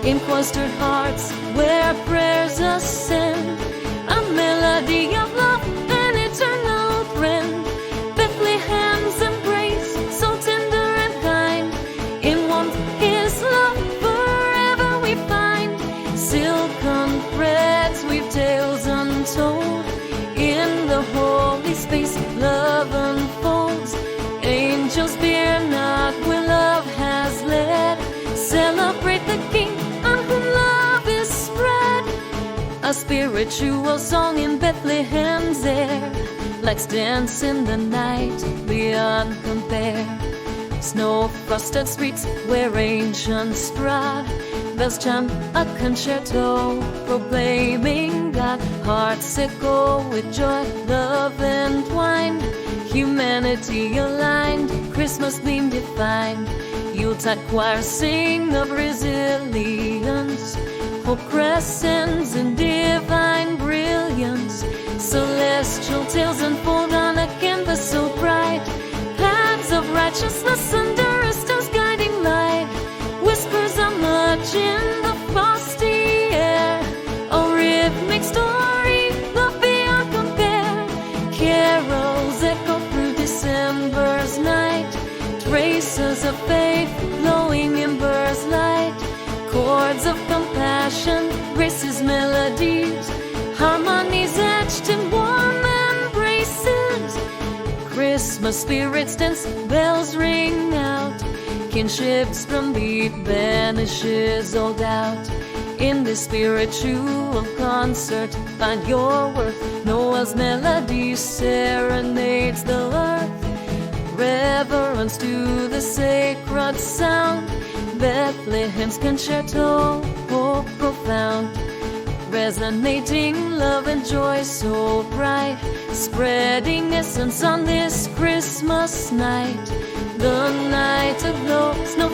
in cloistered hearts where prayers ascend, a melody of love and eternal friend. Bethlehem's embrace, so tender and kind, in warmth His love forever we find. Silken threads weave tales untold, in the holy space love unfolds. Angels fear not where love has led, celebrate the King on whom love is spread. A spiritual song in Bethlehem's air, like dance in the night beyond compare. Snow-frosted streets where ancients trod, bells chime a concerto proclaiming God. Hearts echo with joy, love entwined, humanity aligned, Christmas gleam defined. Yuletide choirs sing of resilience, hope crescends in divine brilliance. Celestial tales unfold on a canvas so bright, paths of righteousness under a star's guiding light. Whispers are much in the frosty air, a rhythmic story, love beyond compare. Carols echo through December's night, traces of faith glowing embers light. Chords of compassion, grace's melodies, harmonies etched in warm embraces. Christmas spirits dance, bells ring out, kinship's drumbeat banishes all doubt. In this spiritual concert, find your worth. Noel's melody serenades the earth, reverence to the sacred sound. Bethlehem's concerto, hope profound, resonating love and joy so bright, spreading essence on this Christmas night. The night aglow, snow